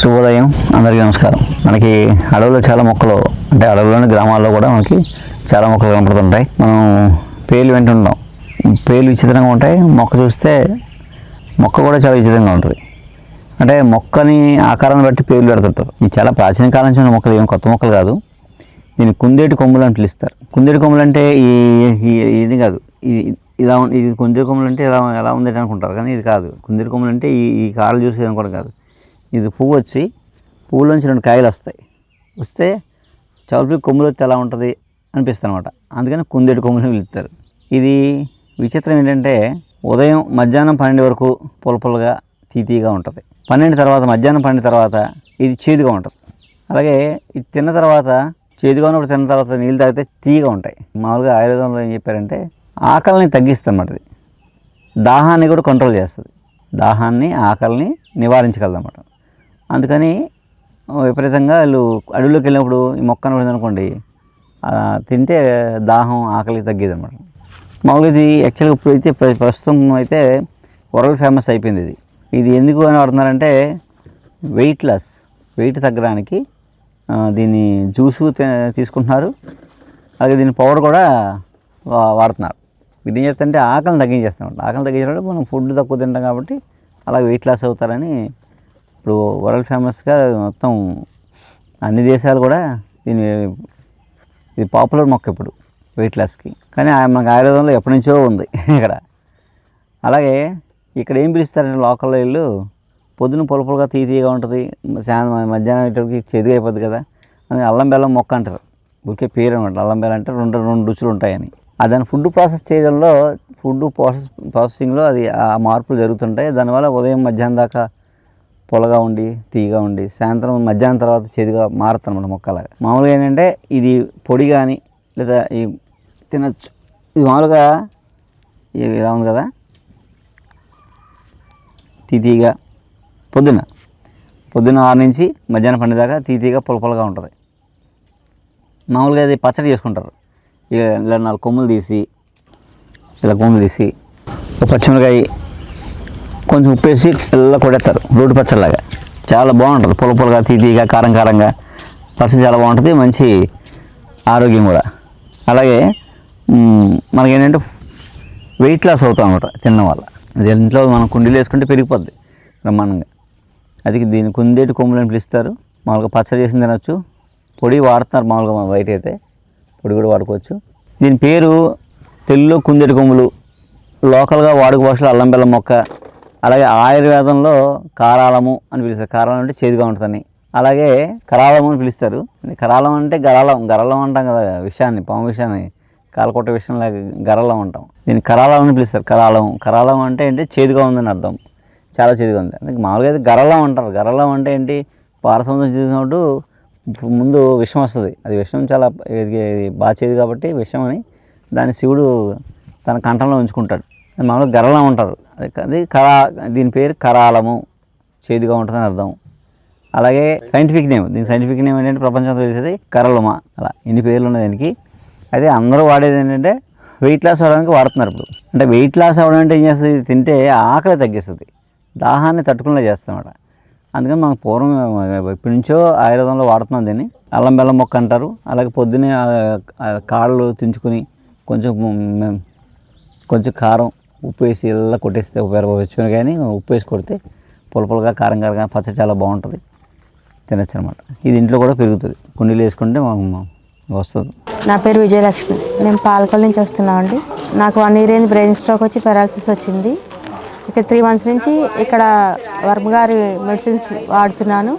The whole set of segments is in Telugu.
శుభోదయం, అందరికీ నమస్కారం. మనకి అడవుల్లో చాలా మొక్కలు అంటే అడవుల్లోని గ్రామాల్లో కూడా మనకి చాలా మొక్కలు కనపడుతుంటాయి. మనం పేర్లు వింటుంటాం. పేర్లు విచిత్రంగా ఉంటాయి. మొక్క చూస్తే మొక్క కూడా చాలా విచిత్రంగా ఉంటుంది. అంటే మొక్కని ఆకారాన్ని బట్టి పేర్లు పెడుతుంటారు. ఇది చాలా ప్రాచీన కాలం నుంచి ఉన్న మొక్కలు, ఏం కొత్త మొక్కలు కాదు. దీన్ని కుందేటి కొమ్ములు అని పిలుస్తారు. కుందేటి కొమ్ములు అంటే ఇది కాదు, ఇది కుందేటి కొమ్ములు అంటే ఎలా ఉంది అనుకుంటారు, కానీ ఇది కాదు. కుందేటి కొమ్ములు అంటే ఈ కాడలు చూసి అనుకోవడం కాదు. ఇది పువ్వు వచ్చి పువ్వులోంచి 2 కాయలు వస్తే చౌల్పి కొమ్ములు వస్తే ఎలా ఉంటుంది అనిపిస్తుంది అనమాట. అందుకని కుందేటి కొమ్ములు పిలుస్తారు. ఇది విచిత్రం ఏంటంటే ఉదయం మధ్యాహ్నం 12 వరకు పులపులుగా తీతీగా ఉంటుంది. 12 తర్వాత మధ్యాహ్నం 12 తర్వాత ఇది చేదుగా ఉంటుంది. అలాగే ఇది తిన్న తర్వాత చేదుగా ఉన్నప్పుడు తిన్న తర్వాత నీళ్ళు తాగితే తీయగా ఉంటాయి. మామూలుగా ఆయుర్వేదంలో ఏం చెప్పారంటే ఆకలిని తగ్గిస్తుంది అన్నమాట. ఇది దాహాన్ని కూడా కంట్రోల్ చేస్తుంది. దాహాన్ని ఆకలిని నివారించగలదు అన్నమాట. అందుకని విపరీతంగా వీళ్ళు అడవిలోకి వెళ్ళినప్పుడు ఈ మొక్కను అనుకోండి తింటే దాహం ఆకలి తగ్గేది అనమాట. మామూలుగా ఇది యాక్చువల్గా ఇప్పుడైతే ప్రస్తుతం అయితే వరల్డ్ ఫేమస్ అయిపోయింది. ఇది ఎందుకు అని వాడుతున్నారంటే వెయిట్ తగ్గడానికి దీన్ని జ్యూసు తీసుకుంటున్నారు. అలాగే దీని పౌడర్ కూడా వాడుతున్నారు. ఇది ఏం చేస్తుంటే ఆకలిని తగ్గించేస్తాం. ఆకలిని తగ్గించినప్పుడు మనం ఫుడ్ తక్కువ తింటాం కాబట్టి అలాగే వెయిట్ లాస్ అవుతారని ఇప్పుడు వరల్డ్ ఫేమస్గా మొత్తం అన్ని దేశాలు కూడా ఇది పాపులర్ మొక్క ఇప్పుడు వెయిట్ లాస్కి. కానీ మనకు ఆయుర్వేదంలో ఎప్పటి నుంచో ఉంది ఇక్కడ. అలాగే ఇక్కడ ఏం పిలుస్తారంటే లోకల్లో వీళ్ళు పొద్దున పులుపులుగా తీయగా ఉంటుంది, మధ్యాహ్నం ఇటుకి చేదుగా అయిపోద్ది కదా అని అల్లం బెల్లం మొక్క అంటారు. ఊరికే పేరు అనమాట. అల్లం బెల్లం అంటే రెండు రుచులు ఉంటాయని. దాన్ని ఫుడ్ ప్రాసెస్ చేయడంలో ప్రాసెసింగ్లో అది ఆ మార్పులు జరుగుతుంటాయి. దానివల్ల ఉదయం మధ్యాహ్నం దాకా పొలగా ఉండి తీయగా ఉండి సాయంత్రం మధ్యాహ్నం తర్వాత చేదుగా మారుతుంది అన్నమాట మొక్కలాగా. మామూలుగా ఏంటంటే ఇది పొడి కానీ లేదా ఈ తినచ్చు. ఇది మామూలుగా ఇలా ఉంది కదా, తీతీగా పొద్దున్న 6 నుంచి మధ్యాహ్నం 12 దాకా తీతీగా పొలపొలగా ఉంటుంది. మామూలుగా అది పచ్చడి చేసుకుంటారు. ఇలా 4 కొమ్ములు తీసి ఒక పచ్చిమిరకాయ కొంచెం ఉప్పేసి ఇలా కొడేస్తారు. రోడ్డు పచ్చడిలాగా చాలా బాగుంటుంది. పొలగా తీతీగా కారంగా పచ్చడి చాలా బాగుంటుంది. మంచి ఆరోగ్యం కూడా. అలాగే మనకేంటంటే వెయిట్ లాస్ అవుతాం అన్నమాట తినడం వల్ల. అది ఇంట్లో మనం కుండీలు వేసుకుంటే పెరిగిపోద్ది బ్రహ్మాండంగా. అది దీన్ని కుందేటి కొమ్ములు అని పిలుస్తారు. మామూలుగా పచ్చడి చేసి తినచ్చు. పొడి వాడుతున్నారు మామూలుగా బయట అయితే, పొడి కూడా వాడుకోవచ్చు. దీని పేరు తెలుగులో కుందేటి కొమ్ములు, లోకల్గా వాడుక భాషలో అల్లం బెల్లం మొక్క. అలాగే ఆయుర్వేదంలో కారాలము అని పిలుస్తారు. కారాలం అంటే చేదుగా ఉంటుందని. అలాగే కరాలము అని పిలుస్తారు. కరాలం అంటే గరలం అంటాం కదా, విషయాన్ని, పాము విషయాన్ని, కాలకొట్ట విషయంలో గరలం అంటాం. దీన్ని కరాలం అని పిలుస్తారు. కరాలం అంటే చేదుగా ఉందని అర్థం. చాలా చేదుగా ఉంది. అందుకే మామూలుగా అయితే గరలం అంటారు. గరలం అంటే ఏంటి, పారసముద్రం చేసినప్పుడు ముందు విషం వస్తుంది. అది విషం చాలా బాగా చేదు కాబట్టి విషం అని దాన్ని శివుడు తన కంఠంలో ఉంచుకుంటాడు. మామూలుగా గరలం అంటారు. అది దీని పేరు కరాలము, చేదుగా ఉంటుందని అర్థం. అలాగే సైంటిఫిక్ నేమ్ ఏంటంటే ప్రపంచంలో తెలిసేది కరలమ. అలా ఇన్ని పేర్లు ఉన్నాయి దీనికి. అయితే అందరూ వాడేది ఏంటంటే వెయిట్ లాస్ అవ్వడానికి వాడుతున్నారు ఇప్పుడు. అంటే వెయిట్ లాస్ అవ్వడం అంటే ఏం చేస్తుంది, తింటే ఆకలి తగ్గిస్తుంది, దాహాన్ని తట్టుకునేలా చేస్తామన్నమాట. అందుకని మనం పూర్వం ఇప్పటి నుంచో ఆయుర్వేదంలో వాడుతున్నాం దీన్ని. అల్లం బెల్లం మొక్క అంటారు. అలాగే పొద్దున్నే కాళ్ళు తుంచుకొని కొంచెం కారం ఉప్పు వేసి ఇలా కొట్టేస్తే ఉపయోగపడవచ్చు. కానీ ఉప్పు వేసి కొడితే పులపులుగా కారంగా పచ్చడి చాలా బాగుంటుంది, తినచ్చు అనమాట. ఇది ఇంట్లో కూడా పెరుగుతుంది. కుండీలు వేసుకుంటే వస్తుంది. నా పేరు విజయలక్ష్మి. నేను పాలకొల్లు నుంచి వస్తున్నామండి. నాకు 1 year అయింది బ్రెయిన్ స్ట్రోక్ వచ్చి పెరాలసిస్ వచ్చింది. ఇక 3 months నుంచి ఇక్కడ వర్మ గారి మెడిసిన్స్ వాడుతున్నాను.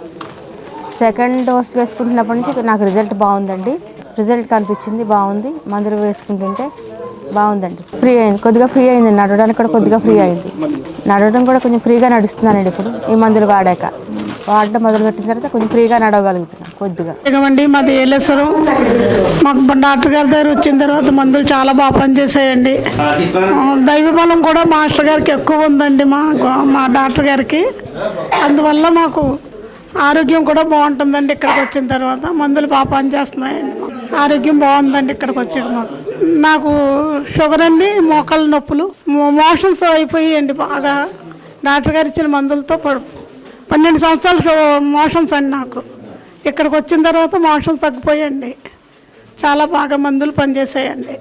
2nd dose వేసుకుంటున్నప్పటి నుంచి నాకు రిజల్ట్ బాగుందండి. రిజల్ట్ కనిపించింది, బాగుంది. మందులు వేసుకుంటుంటే బాగుందండి. ఫ్రీ అయింది, కొద్దిగా ఫ్రీ అయింది. నడవడానికి కూడా కొద్దిగా ఫ్రీ అయింది. నడవడం కూడా కొంచెం ఫ్రీగా నడుస్తున్నానండి ఇప్పుడు. ఈ మందులు వాడడం మొదలుపెట్టిన తర్వాత కొంచెం ఫ్రీగా నడవగలుగుతున్నాను కొద్దిగా. ఇకమండి మాది ఏలేశ్వరం. మాకు డాక్టర్ గారి దగ్గర వచ్చిన తర్వాత మందులు చాలా బాగా పనిచేసాయండి. దైవ బలం కూడా మాస్టర్ గారికి ఎక్కువ ఉందండి, మా డాక్టర్ గారికి. అందువల్ల మాకు ఆరోగ్యం కూడా బాగుంటుందండి. ఇక్కడికి వచ్చిన తర్వాత మందులు బాగా పనిచేస్తున్నాయండి. ఆరోగ్యం బాగుందండి ఇక్కడికి వచ్చాక. నాకు షుగర్ అండి, మోకాళ్ళ నొప్పులు, మోషన్స్ అయిపోయాయండి బాగా. డాక్టర్ గారు ఇచ్చిన మందులతో 12 సంవత్సరాలు మోషన్స్ అండి నాకు. ఇక్కడికి వచ్చిన తర్వాత మోషన్స్ తగ్గిపోయాయండి. చాలా బాగా మందులు పనిచేసాయండి.